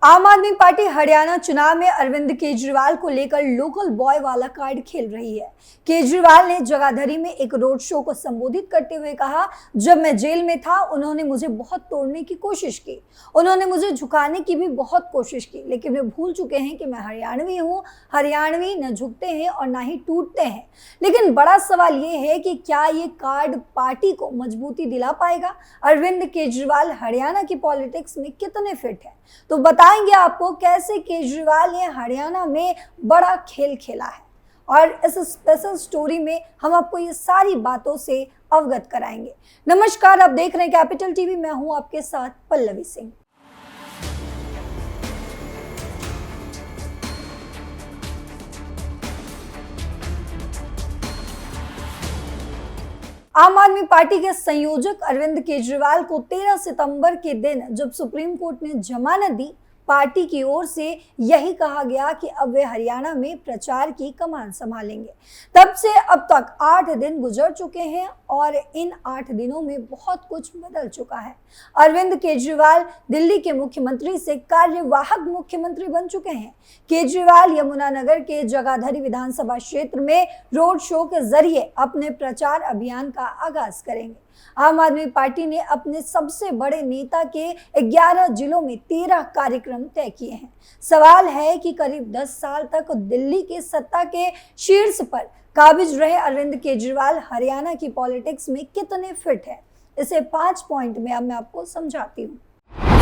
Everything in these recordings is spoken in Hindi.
आम आदमी पार्टी हरियाणा चुनाव में अरविंद केजरीवाल को लेकर लोकल बॉय वाला कार्ड खेल रही है। केजरीवाल ने जगाधरी में एक रोड शो को संबोधित करते हुए कहा, जब मैं जेल में था उन्होंने मुझे बहुत तोड़ने की कोशिश की, उन्होंने मुझे झुकाने की भी बहुत कोशिश की, लेकिन वे भूल चुके हैं कि मैं हरियाणवी हूँ। हरियाणवी न झुकते हैं और ना ही टूटते हैं। लेकिन बड़ा सवाल ये है कि क्या ये कार्ड पार्टी को मजबूती दिला पाएगा? अरविंद केजरीवाल हरियाणा की पॉलिटिक्स में कितने फिट है? तो बताएंगे आपको कैसे केजरीवाल ने हरियाणा में बड़ा खेल खेला है, और इस स्पेशल स्टोरी में हम आपको ये सारी बातों से अवगत कराएंगे। नमस्कार, आप देख रहे हैं कैपिटल टीवी, मैं हूं आपके साथ पल्लवी सिंह। आम आदमी पार्टी के संयोजक अरविंद केजरीवाल को 13 सितंबर के दिन जब सुप्रीम कोर्ट ने जमानत दी, पार्टी की ओर से यही कहा गया कि अब वे हरियाणा में प्रचार की कमान संभालेंगे। तब से अब तक 8 दिन गुजर चुके हैं और इन 8 दिनों में बहुत कुछ बदल चुका है। अरविंद केजरीवाल दिल्ली के मुख्यमंत्री से कार्यवाहक मुख्यमंत्री बन चुके हैं। केजरीवाल यमुनानगर के जगाधरी विधानसभा क्षेत्र में रोड शो के जरिए अपने प्रचार अभियान का आगाज करेंगे। आम आदमी पार्टी ने अपने सबसे बड़े नेता के 11 जिलों में 13 कार्यक्रम तय किए हैं। सवाल है कि करीब 10 साल तक दिल्ली के सत्ता के शीर्ष पर काबिज रहे अरविंद केजरीवाल हरियाणा की पॉलिटिक्स में कितने फिट है। इसे 5 पॉइंट में अब मैं आपको समझाती हूँ।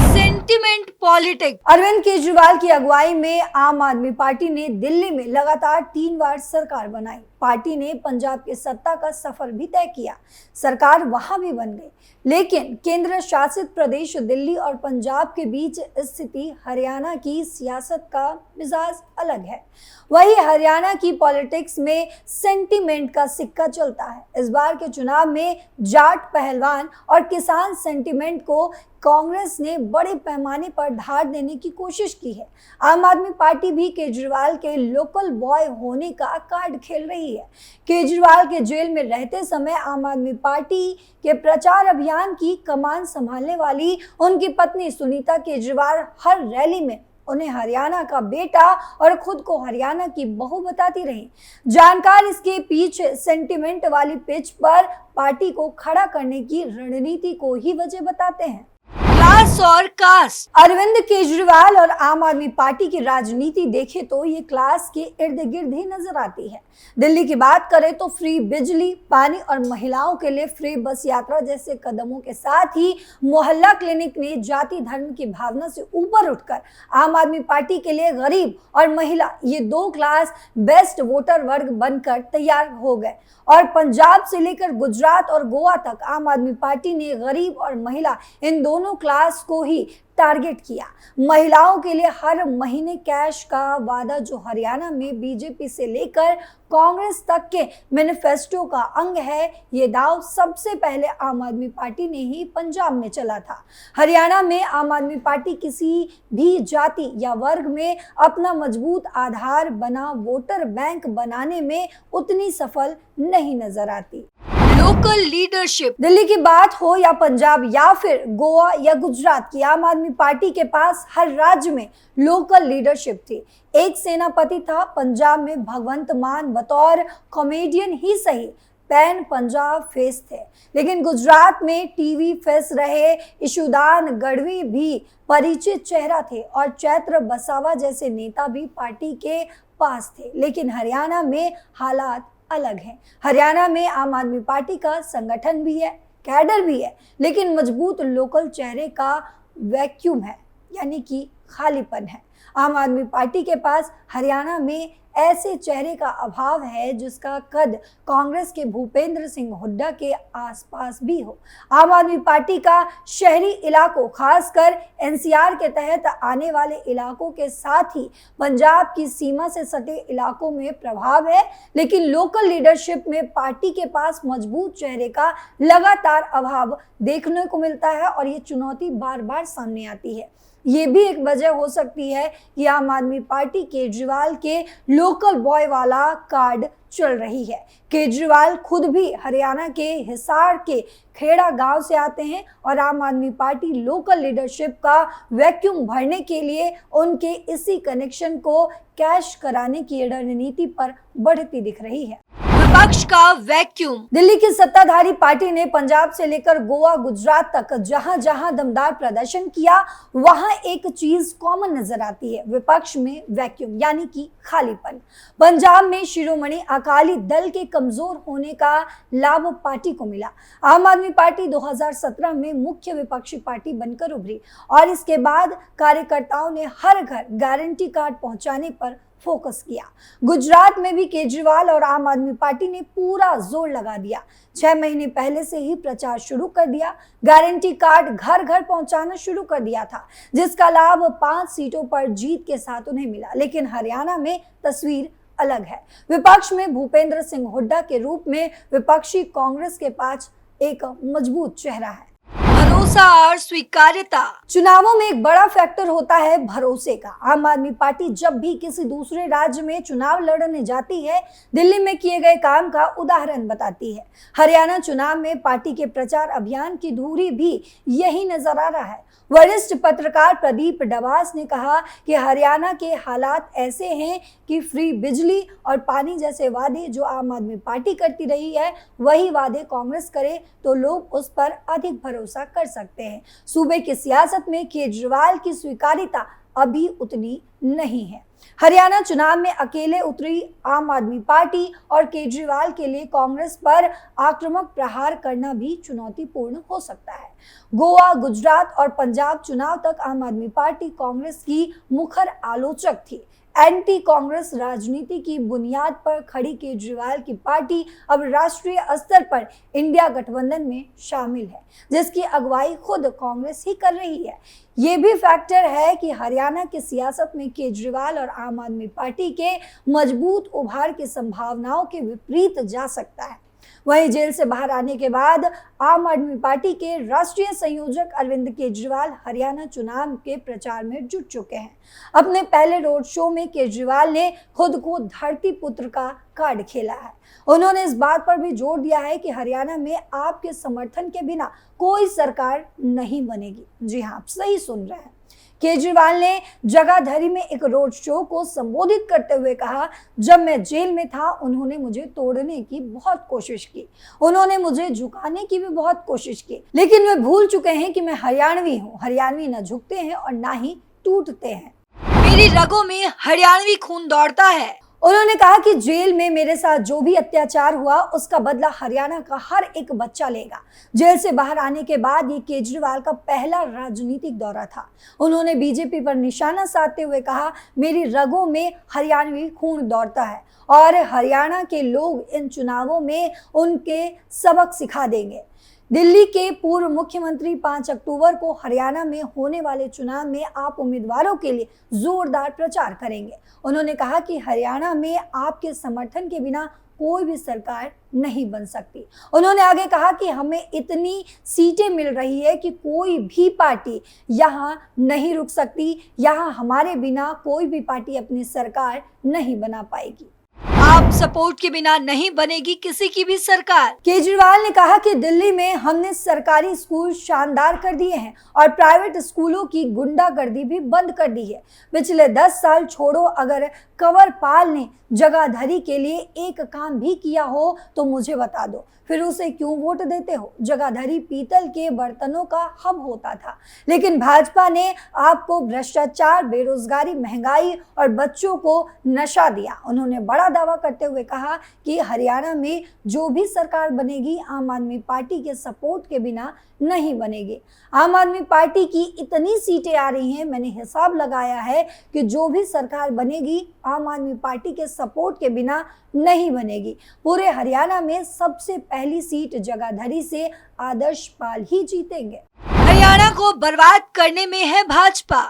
Sentiment politics. अरविंद केजरीवाल की अगुवाई में आम आदमी पार्टी ने दिल्ली में लगातार 3 बार सरकार बनाई। पार्टी ने पंजाब की सत्ता का सफर भी तय किया, सरकार वहां भी बन गई। लेकिन केंद्र शासित प्रदेश दिल्ली और पंजाब के बीच स्थिति हरियाणा की सियासत का मिजाज अलग है। वही हरियाणा की पॉलिटिक्स में सेंटिमेंट का सिक्का चलता है। इस बार के चुनाव में जाट पहलवान और किसान सेंटिमेंट को कांग्रेस ने बड़े पैमाने पर ढाल देने की कोशिश की है। आम आदमी पार्टी भी केजरीवाल के लोकल बॉय होने का कार्ड खेल रही है। केजरीवाल के जेल में रहते समय आम आदमी पार्टी के प्रचार अभियान की कमान संभालने वाली उनकी पत्नी सुनीता केजरीवाल हर रैली में उन्हें हरियाणा का बेटा और खुद को हरियाणा की बहू बताती रही। जानकार इसके पीछे सेंटिमेंट वाली पिच पर पार्टी को खड़ा करने की रणनीति को ही वजह बताते हैं। क्लास और कास्ट। अरविंद केजरीवाल और आम आदमी पार्टी की राजनीति देखें तो ये क्लास के इर्द गिर्द ही नजर आती है। दिल्ली की बात करें तो फ्री बिजली, पानी और महिलाओं के लिए फ्री बस यात्रा जैसे कदमों के साथ ही मोहल्ला क्लिनिक ने जाति धर्म की भावना से ऊपर उठकर आम आदमी पार्टी के लिए गरीब और महिला, ये 2 क्लास बेस्ट वोटर वर्ग बनकर तैयार हो गए। और पंजाब से लेकर गुजरात और गोवा तक आम आदमी पार्टी ने गरीब और महिला इन दोनों क्लास को ही टारगेट किया। महिलाओं के लिए हर महीने कैश का वादा जो हरियाणा में बीजेपी से लेकर कांग्रेस तक के मैनिफेस्टो का अंग है, ये दाव सबसे पहले आम आदमी पार्टी ने ही पंजाब में चला था। हरियाणा में आम आदमी पार्टी किसी भी जाति या वर्ग में अपना मजबूत आधार बना वोटर बैंक बनाने में उतनी सफल नहीं नजर आती। Local leadership. दिल्ली की बात हो या पंजाब या फिर गोवा या गुजरात की, आम आदमी पार्टी के पास हर राज्य में लोकल लीडरशिप थी। एक सेनापति था, पंजाब में भगवंत मान बतौर कॉमेडियन ही सही पैन पंजाब फेस थे, लेकिन गुजरात में टीवी फेस रहे ईशुदान गढ़वी भी परिचित चेहरा थे और चैत्र बसावा जैसे नेता भी पार्टी के पास थे। लेकिन हरियाणा में हालात अलग है। हरियाणा में आम आदमी पार्टी का संगठन भी है, कैडर भी है, लेकिन मजबूत लोकल चेहरे का वैक्यूम है, यानी कि खालीपन है। आम आदमी पार्टी के पास हरियाणा में ऐसे चेहरे का अभाव है जिसका कद कांग्रेस के भूपेंद्र सिंह हुड्डा के आसपास भी हो। आम आदमी पार्टी का शहरी इलाकों, खासकर एनसीआर के तहत आने वाले इलाकों के साथ ही पंजाब की सीमा से सटे इलाकों में प्रभाव है, लेकिन लोकल लीडरशिप में पार्टी के पास मजबूत चेहरे का लगातार अभाव देखने को मिलता है और ये चुनौती बार बार सामने आती है। ये भी एक वजह हो सकती है कि आम आदमी पार्टी केजरीवाल के लोकल बॉय वाला कार्ड चल रही है। केजरीवाल खुद भी हरियाणा के हिसार के खेड़ा गांव से आते हैं और आम आदमी पार्टी लोकल लीडरशिप का वैक्यूम भरने के लिए उनके इसी कनेक्शन को कैश कराने की रणनीति पर बढ़ती दिख रही है। विपक्ष का वैक्यूम। दिल्ली की सत्ताधारी पार्टी ने पंजाब से लेकर गोवा गुजरात तक जहां जहां दमदार प्रदर्शन किया, वहां एक चीज कॉमन नजर आती है, विपक्ष में वैक्यूम यानी कि खालीपन। पंजाब में शिरोमणि अकाली दल के कमजोर होने का लाभ पार्टी को मिला। आम आदमी पार्टी 2017 में मुख्य विपक्षी पार्टी बनकर उभरी और इसके बाद कार्यकर्ताओं ने हर घर गारंटी कार्ड पहुंचाने पर फोकस किया। गुजरात में भी केजरीवाल और आम आदमी पार्टी ने पूरा जोर लगा दिया। 6 महीने पहले से ही प्रचार शुरू कर दिया। गारंटी कार्ड घर घर पहुंचाना शुरू कर दिया था, जिसका लाभ 5 सीटों पर जीत के साथ उन्हें मिला। लेकिन हरियाणा में तस्वीर अलग है। विपक्ष में भूपेंद्र सिंह हुड्डा के रूप में विपक्षी कांग्रेस के पास एक मजबूत चेहरा है। भरोसा और स्वीकार्यता। चुनावों में एक बड़ा फैक्टर होता है भरोसे का। आम आदमी पार्टी जब भी किसी दूसरे राज्य में चुनाव लड़ने जाती है, दिल्ली में किए गए काम का उदाहरण बताती है। हरियाणा चुनाव में पार्टी के प्रचार अभियान की धुरी भी यही नजर आ रहा है। वरिष्ठ पत्रकार प्रदीप डबास ने कहा कि हरियाणा के हालात ऐसे हैं कि फ्री बिजली और पानी जैसे वादे जो आम आदमी पार्टी करती रही है, वही वादे कांग्रेस करे तो लोग उस पर अधिक भरोसा कर सकते हैं। सूबे की सियासत में केजरीवाल की स्वीकार्यता अभी उतनी नहीं है। हरियाणा चुनाव में अकेले उतरी आम आदमी पार्टी और केजरीवाल के लिए कांग्रेस पर आक्रामक प्रहार करना भी चुनौतीपूर्ण हो सकता है। गोवा, गुजरात और पंजाब चुनाव तक आम आदमी पार्टी कांग्रेस की मुखर आलोचक थी। एंटी कांग्रेस राजनीति की बुनियाद पर खड़ी केजरीवाल की पार्टी अब राष्ट्रीय स्तर पर इंडिया गठबंधन में शामिल है, जिसकी अगुवाई खुद कांग्रेस ही कर रही है। ये भी फैक्टर है कि हरियाणा की सियासत में केजरीवाल और आम आदमी पार्टी के मजबूत उभार की संभावनाओं के विपरीत जा सकता है। वहीं जेल से बाहर आने के बाद आम आदमी पार्टी के राष्ट्रीय संयोजक अरविंद केजरीवाल हरियाणा चुनाव के प्रचार में जुट चुके हैं। अपने पहले रोड शो में केजरीवाल ने खुद को धरती पुत्र का कार्ड खेला है। उन्होंने इस बात पर भी जोर दिया है कि हरियाणा में आपके समर्थन के बिना कोई सरकार नहीं बनेगी। जी हाँ, आप सही सुन रहे हैं। केजरीवाल ने जगाधरी में एक रोड शो को संबोधित करते हुए कहा, जब मैं जेल में था उन्होंने मुझे तोड़ने की बहुत कोशिश की, उन्होंने मुझे झुकाने की भी बहुत कोशिश की, लेकिन वे भूल चुके हैं कि मैं हरियाणवी हूँ। हरियाणवी न झुकते हैं और ना ही टूटते हैं। मेरी रगों में हरियाणवी खून दौड़ता है। उन्होंने कहा कि जेल में मेरे साथ जो भी अत्याचार हुआ उसका बदला हरियाणा का हर एक बच्चा लेगा। जेल से बाहर आने के बाद ये केजरीवाल का पहला राजनीतिक दौरा था। उन्होंने बीजेपी पर निशाना साधते हुए कहा, मेरी रगों में हरियाणवी खून दौड़ता है और हरियाणा के लोग इन चुनावों में उनके सबक सिखा देंगे। दिल्ली के पूर्व मुख्यमंत्री 5 अक्टूबर को हरियाणा में होने वाले चुनाव में आप उम्मीदवारों के लिए जोरदार प्रचार करेंगे। उन्होंने कहा कि हरियाणा में आपके समर्थन के बिना कोई भी सरकार नहीं बन सकती। उन्होंने आगे कहा कि हमें इतनी सीटें मिल रही है कि कोई भी पार्टी यहाँ नहीं रुक सकती। यहाँ हमारे बिना कोई भी पार्टी अपनी सरकार नहीं बना पाएगी। आप सपोर्ट के बिना नहीं बनेगी किसी की भी सरकार। केजरीवाल ने कहा कि दिल्ली में हमने सरकारी स्कूल शानदार कर दिए हैं और प्राइवेट स्कूलों की गुंडागर्दी भी बंद कर दी है। पिछले 10 साल छोड़ो, अगर कंवरपाल ने जगाधरी के लिए एक काम भी किया हो तो मुझे बता दो, फिर उसे क्यों वोट देते हो। जगाधरी पीतल के बर्तनों का हब होता था, लेकिन भाजपा ने आपको भ्रष्टाचार, बेरोजगारी, महंगाई और बच्चों को नशा दिया। उन्होंने बड़ा दावा करते हुए कहा कि हरियाणा में जो भी सरकार बनेगी आम आदमी पार्टी के सपोर्ट के बिना नहीं बनेगी। आम आदमी पार्टी की इतनी सीटें आ रही हैं, मैंने हिसाब लगाया है कि जो भी सरकार बनेगी आम आदमी पार्टी के सपोर्ट के बिना नहीं बनेगी। पूरे हरियाणा में सबसे पहली सीट जगाधरी से आदर्श पाल ही जीतेंगे। हरियाणा को बर्बाद करने में है भाजपा।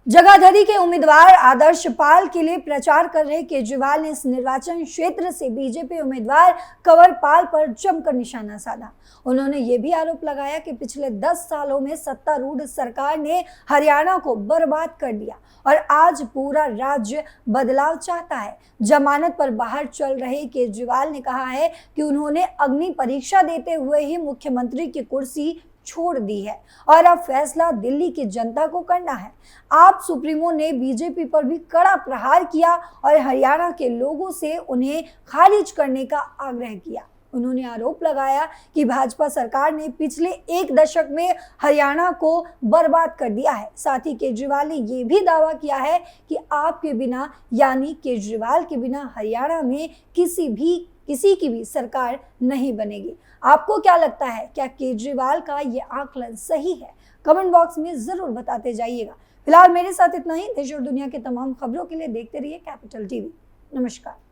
जगाधरी के उम्मीदवार आदर्श पाल के लिए प्रचार कर रहे केजरीवाल ने इस निर्वाचन क्षेत्र से बीजेपी उम्मीदवार कंवर पाल पर जमकर निशाना साधा। उन्होंने ये भी आरोप लगाया कि पिछले 10 सालों में सत्तारूढ़ सरकार ने हरियाणा को बर्बाद कर दिया और आज पूरा राज्य बदलाव चाहता है। जमानत पर बाहर चल रहे केजरीवाल ने कहा है कि उन्होंने अग्नि परीक्षा देते हुए ही मुख्यमंत्री की कुर्सी छोड़ दी है और अब फैसला दिल्ली की जनता को करना है। आप सुप्रीमो ने बीजेपी पर भी कड़ा प्रहार किया और हरियाणा के लोगों से उन्हें खारिज करने का आग्रह किया। उन्होंने आरोप लगाया कि भाजपा सरकार ने पिछले 1 दशक में हरियाणा को बर्बाद कर दिया है। साथ ही केजरीवाल ने यह भी दावा किया है कि आपके बिना यानी केजरीवाल के बिना हरियाणा में किसी की भी सरकार नहीं बनेगी। आपको क्या लगता है, क्या केजरीवाल का ये आकलन सही है? कमेंट बॉक्स में जरूर बताते जाइएगा। फिलहाल मेरे साथ इतना ही। देश और दुनिया के तमाम खबरों के लिए देखते रहिए कैपिटल टीवी। नमस्कार।